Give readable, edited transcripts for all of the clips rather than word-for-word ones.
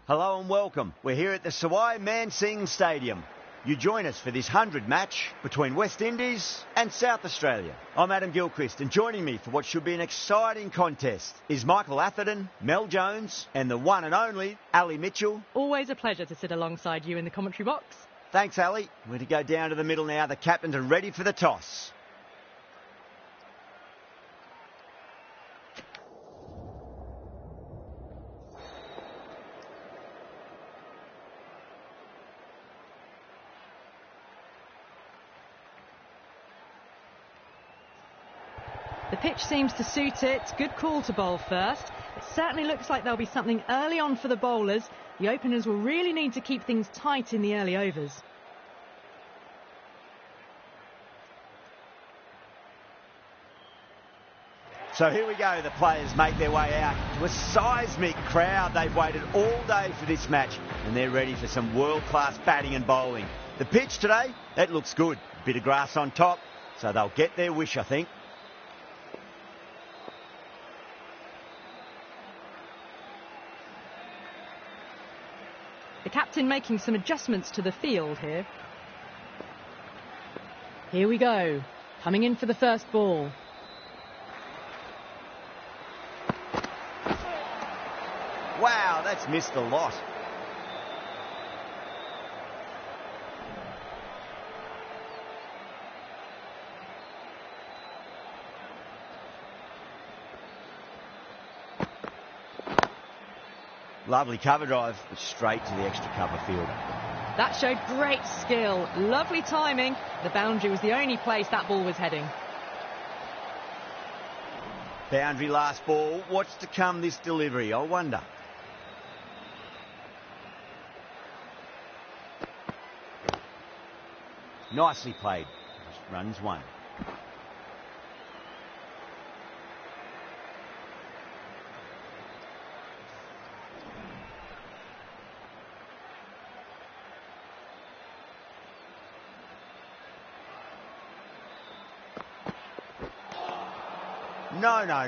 Hello and welcome. We're here at the Sawai Man Singh Stadium. You join us for this 100 match between West Indies and South Australia. I'm Adam Gilchrist, and joining me for what should be an exciting contest is Michael Atherton, Mel Jones and the one and only Ali Mitchell. Always a pleasure to sit alongside you in the commentary box. Thanks, Ali. We're to go down to the middle now. The captains are ready for the toss. The pitch seems to suit it. Good call to bowl first. It certainly looks like there'll be something early on for the bowlers. The openers will really need to keep things tight in the early overs. So here we go. The players make their way out to a seismic crowd. They've waited all day for this match and they're ready for some world-class batting and bowling. The pitch today, that looks good. A bit of grass on top, so they'll get their wish, I think. The captain making some adjustments to the field here. Here we go. Coming in for the first ball. Wow, that's missed a lot. Lovely cover drive, but straight to the extra cover field. That showed great skill. Lovely timing. The boundary was the only place that ball was heading. Boundary last ball. What's to come this delivery, I wonder. Nicely played. Runs one.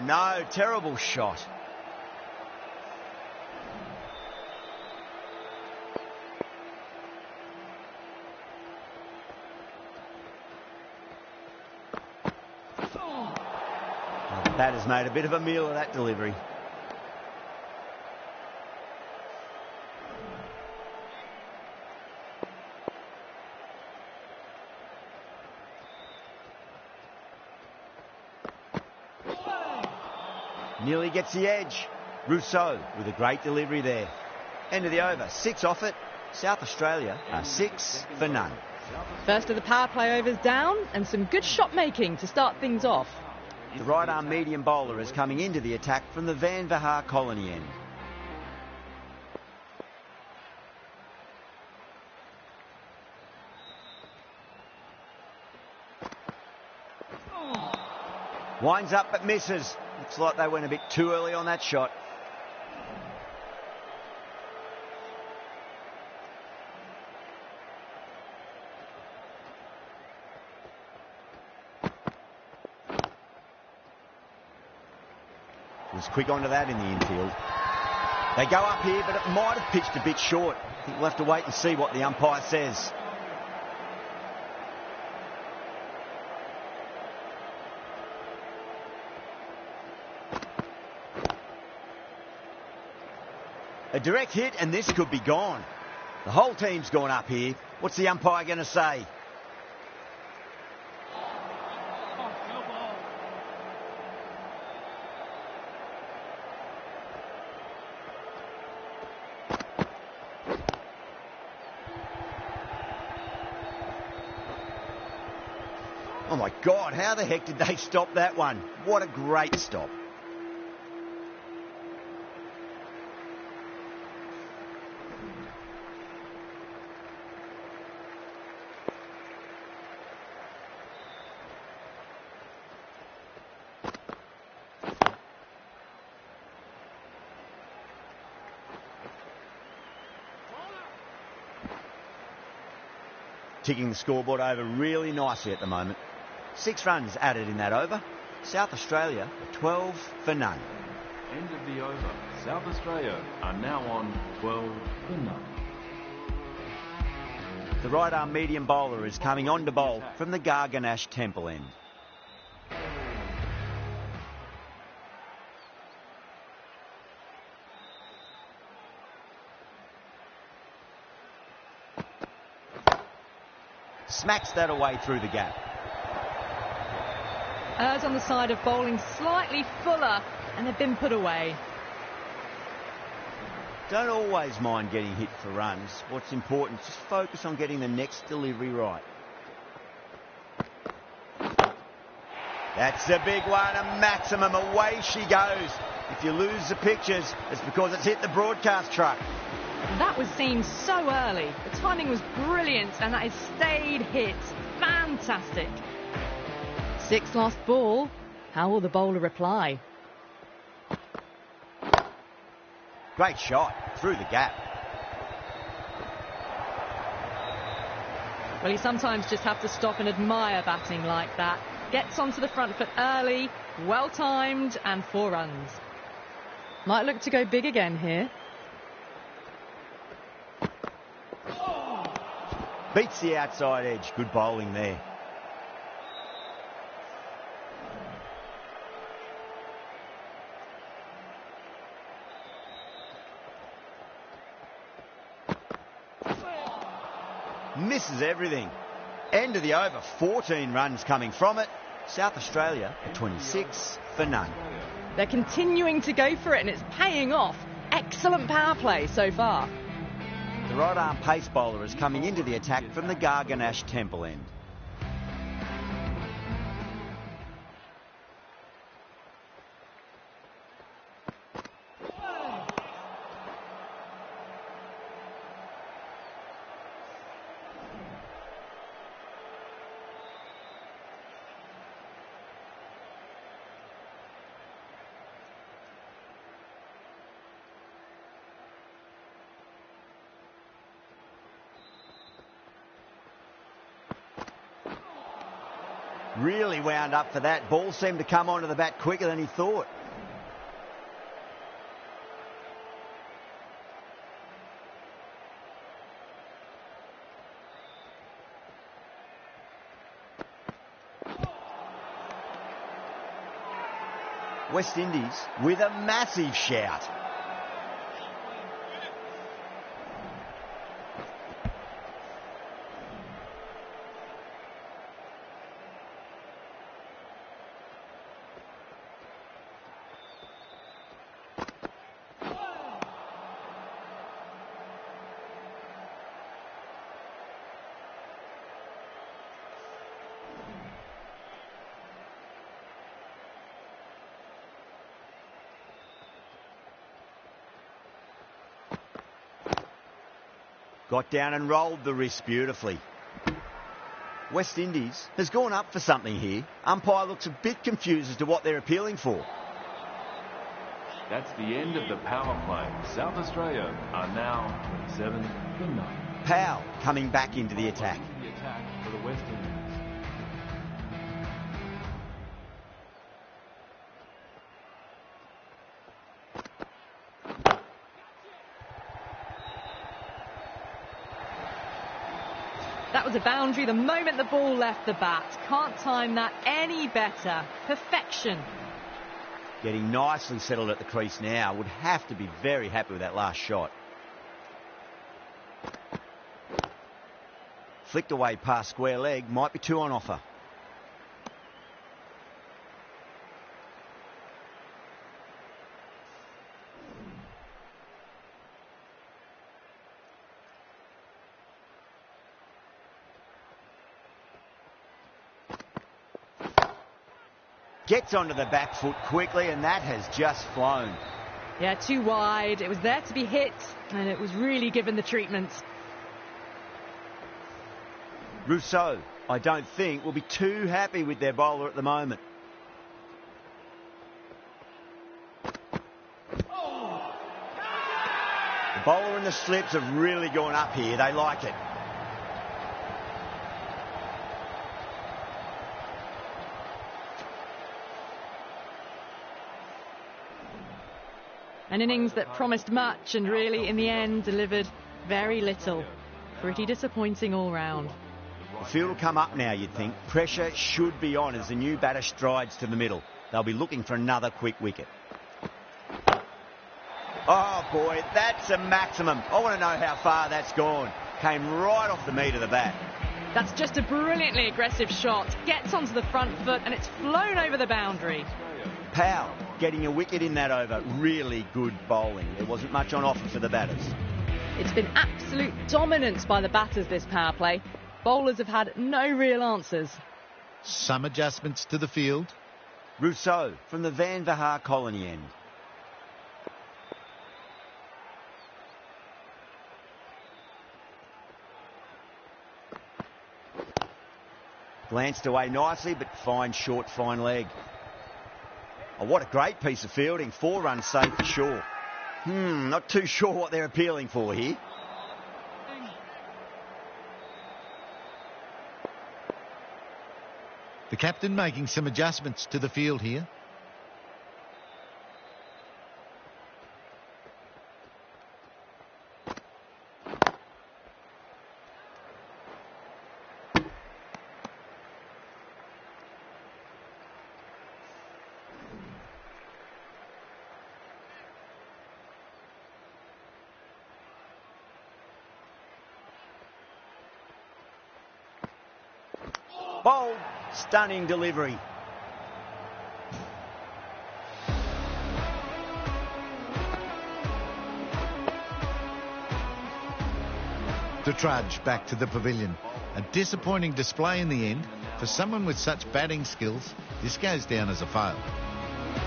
No. Terrible shot. Well, the batter's made a bit of a meal of that delivery. Nearly gets the edge. Rousseau with a great delivery there. End of the over. 6 off it. South Australia are 6 for none. First of the power play overs down and some good shot making to start things off. The right arm medium bowler is coming into the attack from the Van Vihar Colony end. Winds up but misses. Looks like they went a bit too early on that shot. Was quick onto that in the infield. They go up here, but it might have pitched a bit short. I think we'll have to wait and see what the umpire says. A direct hit and this could be gone. The whole team's gone up here. What's the umpire going to say? Oh my God, how the heck did they stop that one? What a great stop. Ticking the scoreboard over really nicely at the moment. 6 runs added in that over. South Australia are 12 for none. End of the over. South Australia are now on 12-0. The right arm medium bowler is coming on to bowl from the Garganash Temple end. Smacks that away through the gap. Errs on the side of bowling slightly fuller, and they've been put away. Don't always mind getting hit for runs. What's important is just focus on getting the next delivery right. That's a big one, a maximum. Away she goes. If you lose the pictures, it's because it's hit the broadcast truck. That was seen so early. The timing was brilliant, and that is stayed hit. Fantastic. 6 lost ball. How will the bowler reply? Great shot through the gap. Well, you sometimes just have to stop and admire batting like that. Gets onto the front foot early, well timed, and 4 runs. Might look to go big again here. Beats the outside edge. Good bowling there. Misses everything. End of the over. 14 runs coming from it. South Australia 26 for none. They're continuing to go for it, and it's paying off. Excellent power play so far. The right arm pace bowler is coming into the attack from the Garganash Temple end. Really wound up for that. Ball seemed to come onto the bat quicker than he thought. West Indies with a massive shout. Got down and rolled the wrist beautifully. West Indies has gone up for something here. Umpire looks a bit confused as to what they're appealing for. That's the end of the power play. South Australia are now 27 for 9. Powell coming back into the attack. The attack for the West Indies. That was a boundary the moment the ball left the bat. Can't time that any better. Perfection. Getting nicely settled at the crease now. Would have to be very happy with that last shot. Flicked away past square leg. Might be 2 on offer. Gets onto the back foot quickly, and that has just flown. Yeah, too wide. It was there to be hit, and it was really given the treatment. Rousseau, I don't think, will be too happy with their bowler at the moment. The bowler and the slips have really gone up here. They like it. An innings that promised much and really, in the end, delivered very little. Pretty disappointing all round. The field will come up now, you'd think. Pressure should be on as the new batter strides to the middle. They'll be looking for another quick wicket. Oh, boy, that's a maximum. I want to know how far that's gone. Came right off the meat of the bat. That's just a brilliantly aggressive shot. Gets onto the front foot and it's flown over the boundary. Powell getting a wicket in that over. Really good bowling. There wasn't much on offer for the batters. It's been absolute dominance by the batters, this power play. Bowlers have had no real answers. Some adjustments to the field. Rousseau from the Van Vahar colony end. Glanced away nicely, but fine short, fine leg. Oh, what a great piece of fielding. 4 runs saved for sure. Not too sure what they're appealing for here. The captain making some adjustments to the field here. Bold, stunning delivery. To trudge back to the pavilion. A disappointing display in the end. For someone with such batting skills, this goes down as a fail.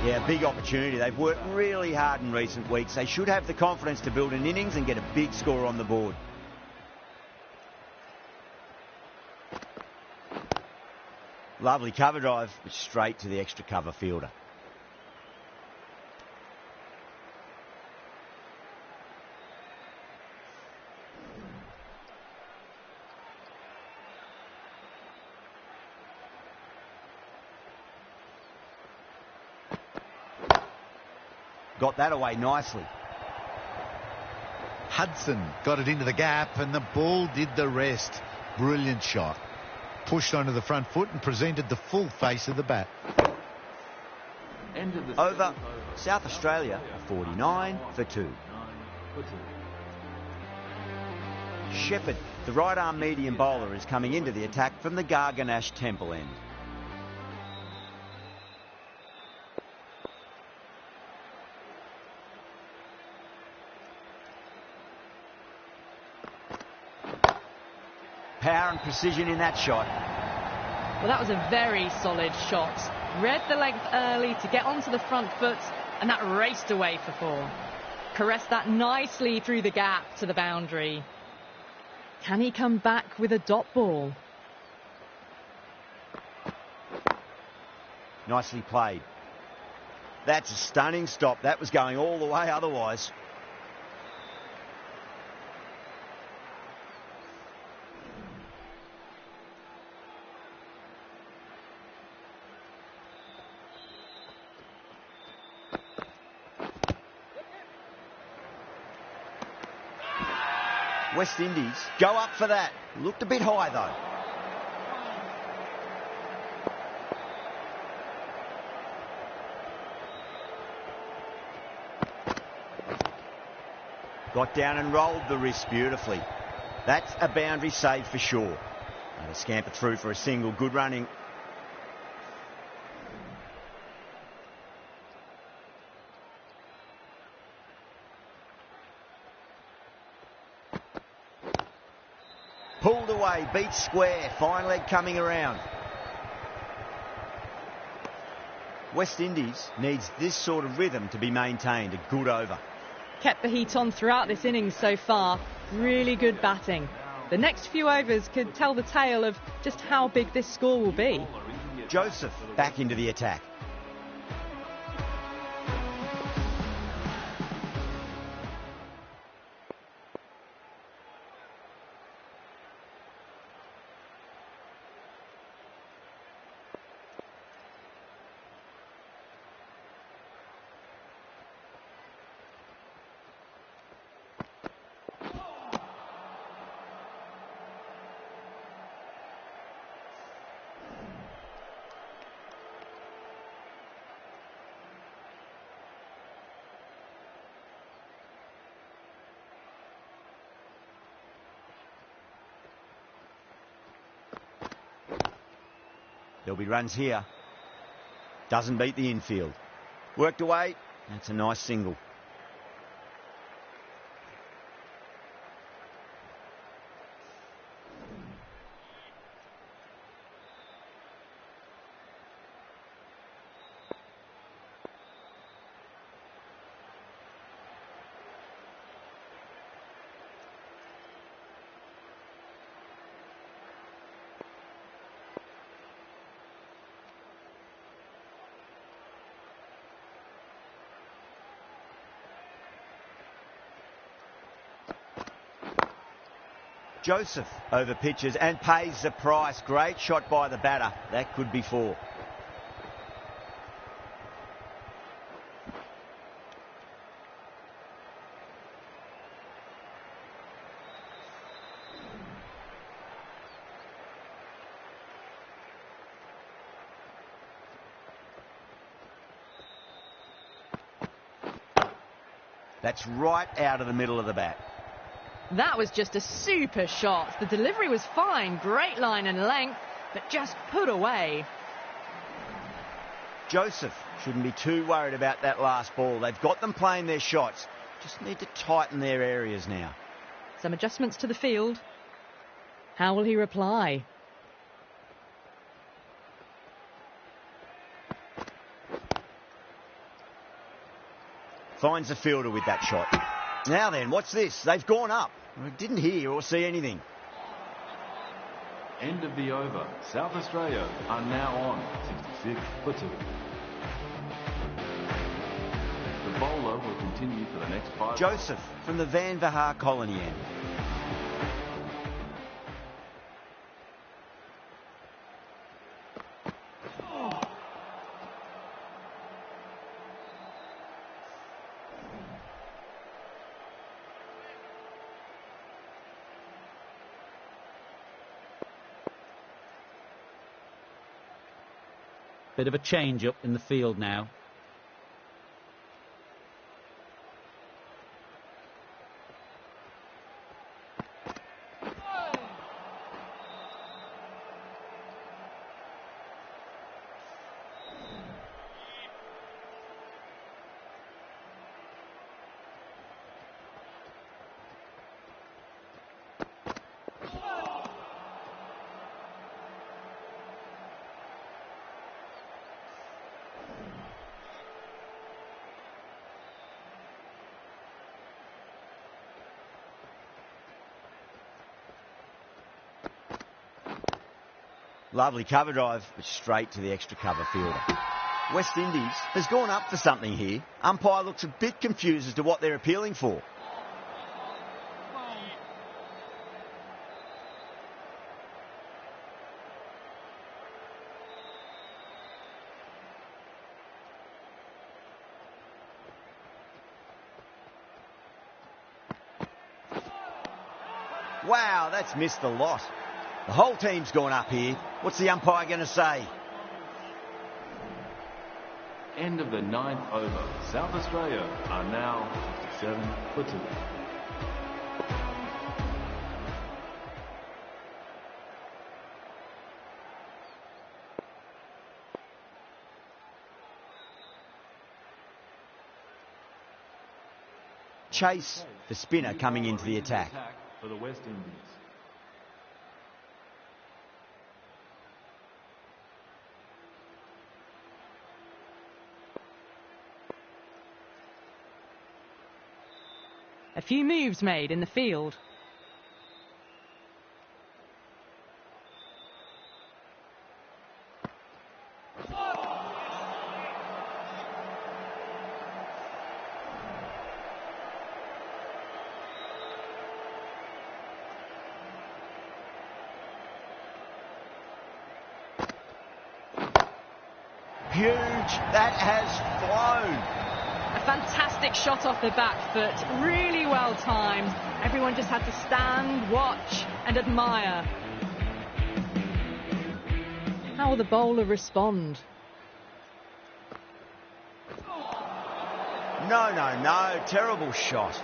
Yeah, big opportunity. They've worked really hard in recent weeks. They should have the confidence to build an innings and get a big score on the board. Lovely cover drive, but straight to the extra cover fielder. Got that away nicely. Hudson got it into the gap and the ball did the rest. Brilliant shot. Pushed onto the front foot and presented the full face of the bat. Over, South Australia, 49 for 2. Shepherd, the right-arm medium bowler, is coming into the attack from the Garganash Temple end. Power and precision in that shot. Well, that was a very solid shot. Read the length early to get onto the front foot, and that raced away for 4. Caressed that nicely through the gap to the boundary. Can he come back with a dot ball? Nicely played. That's a stunning stop. That was going all the way otherwise. West Indies go up for that. Looked a bit high though. Got down and rolled the wrist beautifully. That's a boundary save for sure. And a scamper through for a single. Good running. Pulled away, beat square, fine leg coming around. West Indies needs this sort of rhythm to be maintained. A good over. Kept the heat on throughout this innings so far. Really good batting. The next few overs could tell the tale of just how big this score will be. Joseph back into the attack. There'll be runs here. Doesn't beat the infield. Worked away. That's a nice single. Joseph over pitches and pays the price. Great shot by the batter. That could be 4. That's right out of the middle of the bat. That was just a super shot. The delivery was fine, great line and length, but just put away. Joseph shouldn't be too worried about that last ball. They've got them playing their shots. Just need to tighten their areas now. Some adjustments to the field. How will he reply? Finds the fielder with that shot. Now then, what's this? They've gone up. I didn't hear or see anything. End of the over. South Australia are now on 66 for 2. The bowler will continue for the next 5. Joseph from the Van Vahar colony end. Bit of a change up in the field now. Lovely cover drive, but straight to the extra cover fielder. West Indies has gone up for something here. Umpire looks a bit confused as to what they're appealing for. Wow, that's missed a lot. The whole team's gone up here. What's the umpire going to say? End of the 9th over. South Australia are now 67 for 2. Chase, the spinner, coming into the attack. For the West Indies. A few moves made in the field. Huge. That has flown. A fantastic shot off the back foot, really well timed. Everyone just had to stand, watch and admire. How will the bowler respond? No. Terrible shot.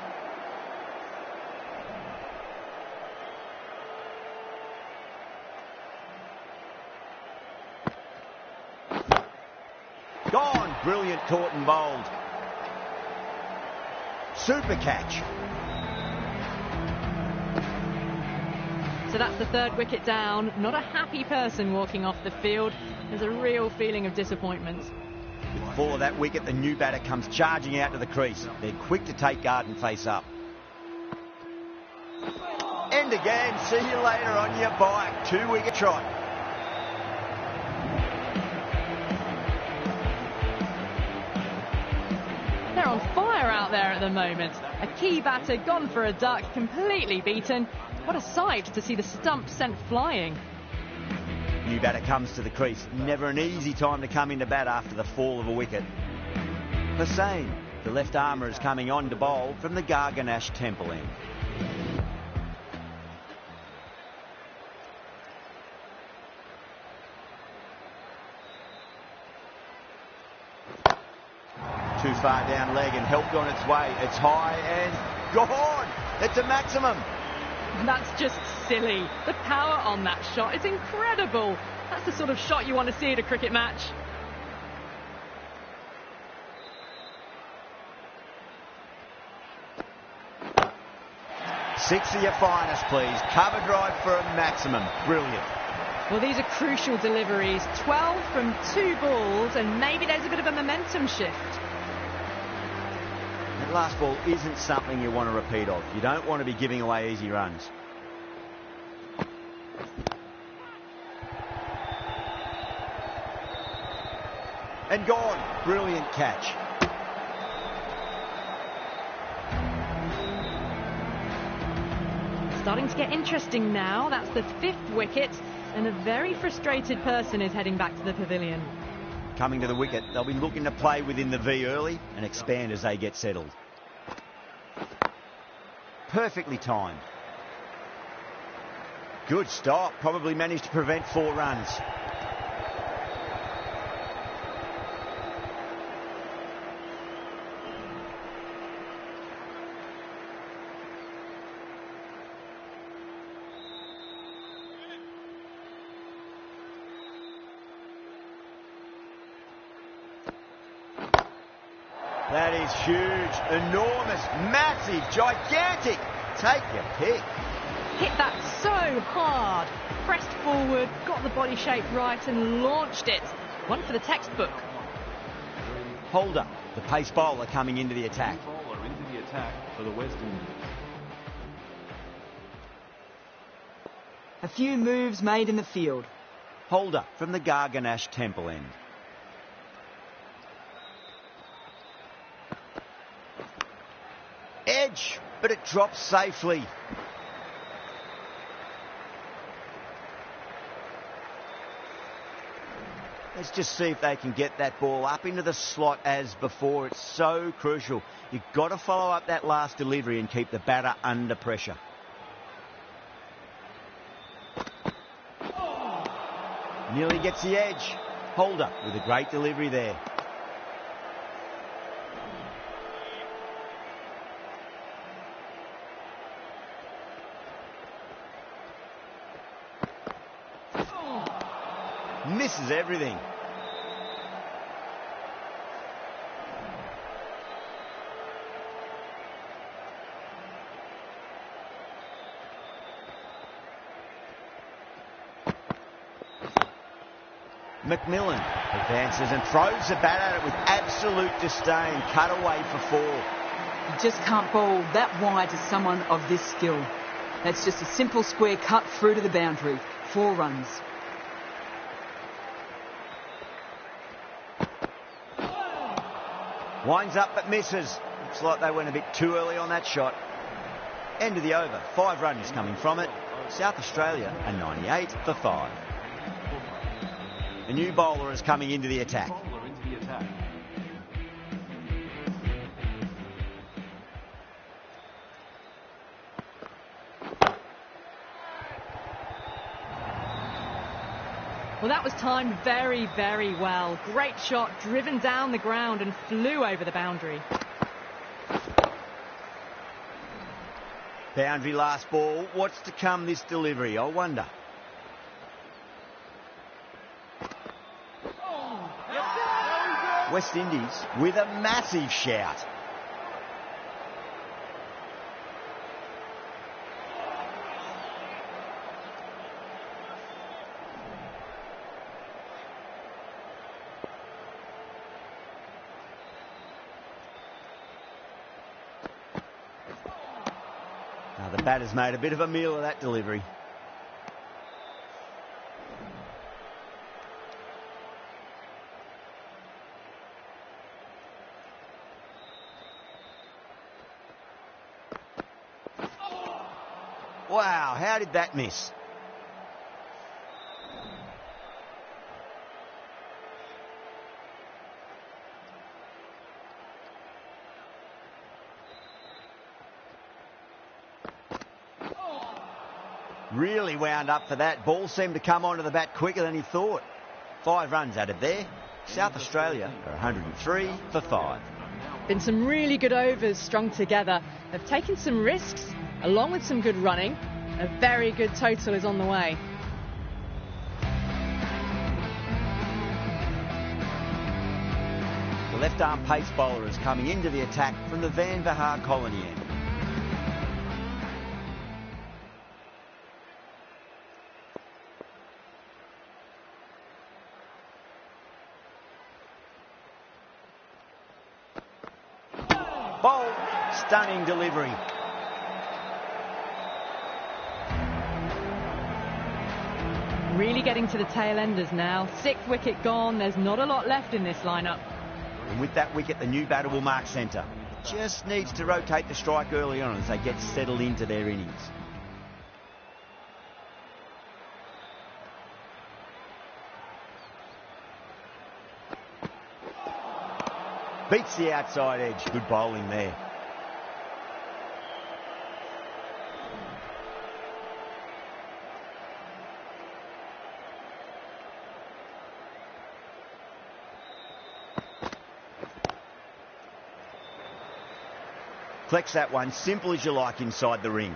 Gone. Brilliant caught and bowled. Super catch. So that's the third wicket down. Not a happy person walking off the field. There's a real feeling of disappointment. With 4 of that wicket, the new batter comes charging out to the crease. They're quick to take guard and face up. End again. See you later on your bike. 2-wicket trot. They're on fire out there at the moment. A key batter gone for a duck, completely beaten. What a sight to see the stump sent flying. New batter comes to the crease. Never an easy time to come into bat after the fall of a wicket. Hussain, the left armour, is coming on to bowl from the Garganash Temple end. Too far down leg and helped on its way. It's high and gone. It's a maximum. That's just silly. The power on that shot is incredible. That's the sort of shot you want to see at a cricket match. Six of your finest, please. Cover drive for a maximum. Brilliant. Well, these are crucial deliveries. 12 from 2 balls, and maybe there's a bit of a momentum shift. That last ball isn't something you want to repeat of. You don't want to be giving away easy runs. And gone. Brilliant catch. Starting to get interesting now. That's the 5th wicket, and a very frustrated person is heading back to the pavilion. Coming to the wicket, they'll be looking to play within the V early and expand as they get settled. Perfectly timed. Good stop. Probably managed to prevent 4 runs. That is huge, enormous, massive, gigantic. Take your pick. Hit that so hard. Pressed forward, got the body shape right and launched it. One for the textbook. Holder, the pace bowler coming into the attack. Bowler into the attack for the West Indies. A few moves made in the field. Holder from the Garganash Temple end. Edge, but it drops safely. Let's just see if they can get that ball up into the slot as before. It's so crucial. You've got to follow up that last delivery and keep the batter under pressure. Nearly gets the edge. Holder with a great delivery there. Misses everything. McMillan advances and throws the bat at it with absolute disdain. Cut away for 4. You just can't bowl that wide to someone of this skill. That's just a simple square cut through to the boundary. 4 runs. Winds up but misses. Looks like they went a bit too early on that shot. End of the over. 5 runs coming from it. South Australia are 98 for 5. A new bowler is coming into the attack. Bowler into the attack. Well, that was timed very, very well. Great shot, driven down the ground and flew over the boundary. Boundary last ball. What's to come this delivery, I wonder. West Indies with a massive shout. Now the batter's made a bit of a meal of that delivery. Wow, how did that miss? Really wound up for that. Ball seemed to come onto the bat quicker than he thought. 5 runs added there. South Australia are 103 for 5. Been some really good overs strung together. They've taken some risks, along with some good running. A very good total is on the way. The left-arm pace bowler is coming into the attack from the Van Vahar colony end. Bold, stunning delivery. Really getting to the tail enders now. 6th wicket gone. There's not a lot left in this lineup. And with that wicket, the new batter will mark centre. Just needs to rotate the strike early on as they get settled into their innings. Beats the outside edge. Good bowling there. Collects that one, simple as you like, inside the ring.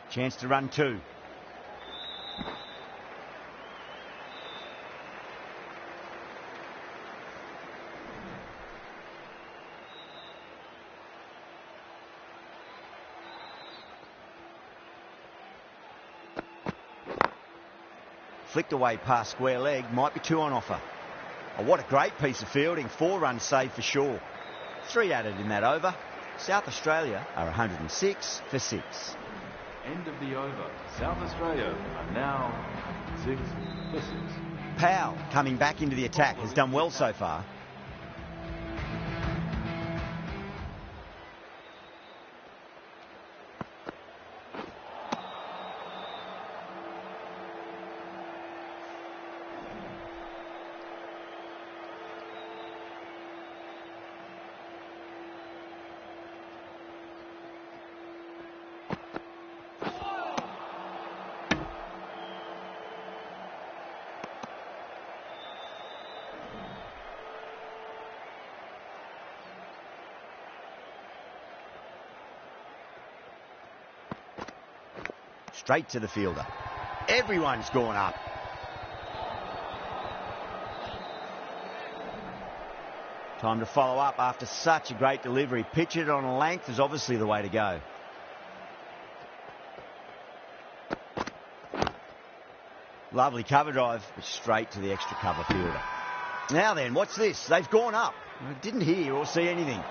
Chance to run 2. Flicked away past square leg, might be 2 on offer. Oh, what a great piece of fielding. 4 runs saved for Shaw. 3 added in that over. South Australia are 106 for 6. End of the over. South Australia are now 6 for 6. Powell, coming back into the attack, has done well so far. Straight to the fielder. Everyone's gone up. Time to follow up after such a great delivery. Pitch it on a length is obviously the way to go. Lovely cover drive, but straight to the extra cover fielder. Now then, what's this? They've gone up. I didn't hear or see anything.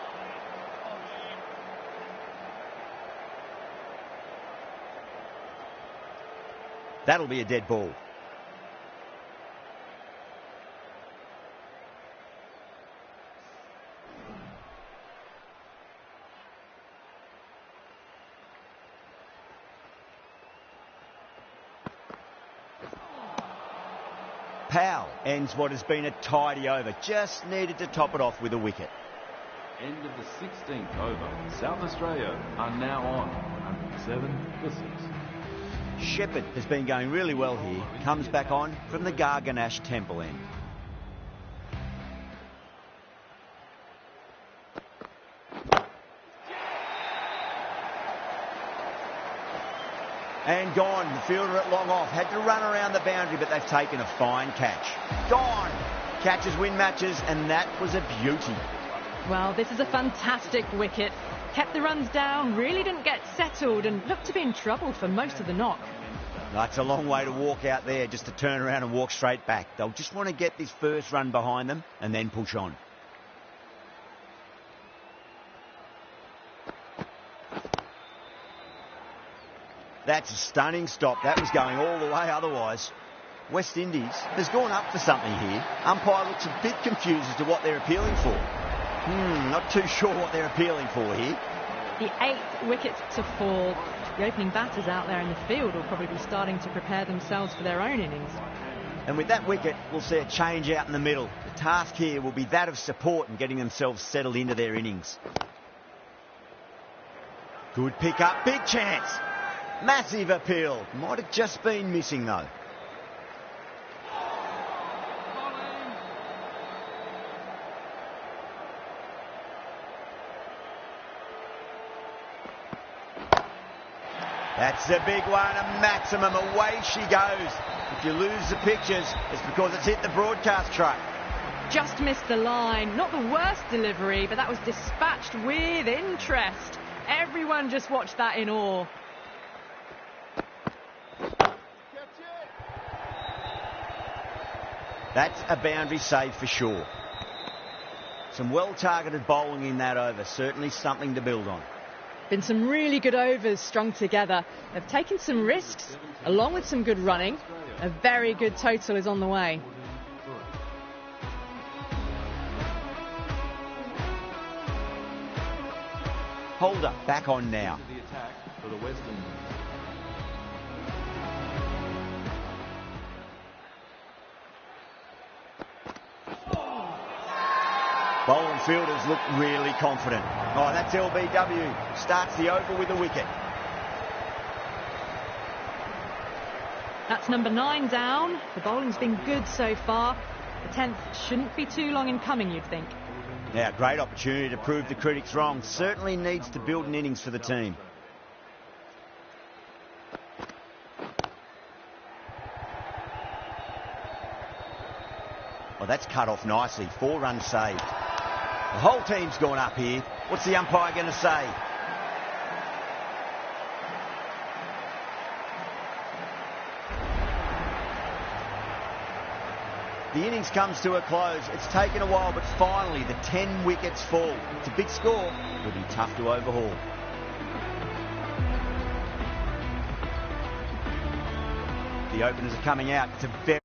That'll be a dead ball. Powell ends what has been a tidy over. Just needed to top it off with a wicket. End of the 16th over. South Australia are now on 107 for 6. Shepherd has been going really well here. Comes back on from the Garganash Temple end. And gone. The fielder at long off. Had to run around the boundary, but they've taken a fine catch. Gone. Catches win matches, and that was a beauty. Well, this is a fantastic wicket. Kept the runs down, really didn't get settled, and looked to be in trouble for most of the knock. That's a long way to walk out there, just to turn around and walk straight back. They'll just want to get this first run behind them and then push on. That's a stunning stop. That was going all the way otherwise. West Indies has gone up for something here. Umpire looks a bit confused as to what they're appealing for. Not too sure what they're appealing for here. The 8th wicket to fall. The opening batters out there in the field will probably be starting to prepare themselves for their own innings. And with that wicket, we'll see a change out in the middle. The task here will be that of support and getting themselves settled into their innings. Good pick up, big chance. Massive appeal. Might have just been missing though. That's a big one, a maximum. Away she goes. If you lose the pictures, it's because it's hit the broadcast truck. Just missed the line. Not the worst delivery, but that was dispatched with interest. Everyone just watched that in awe. That's a boundary save for sure. Some well-targeted bowling in that over. Certainly something to build on. Been some really good overs strung together. They've taken some risks, along with some good running. A very good total is on the way. Holder back on now. The attack for the West Indies. Bowling fielders look really confident. Oh, that's LBW. Starts the over with a wicket. That's number 9 down. The bowling's been good so far. The 10th shouldn't be too long in coming, you'd think. Now, great opportunity to prove the critics wrong. Certainly needs to build an innings for the team. Well, that's cut off nicely. 4 runs saved. The whole team's gone up here. What's the umpire going to say? The innings comes to a close. It's taken a while, but finally the 10 wickets fall. It's a big score. It'll be tough to overhaul. The openers are coming out. It's a very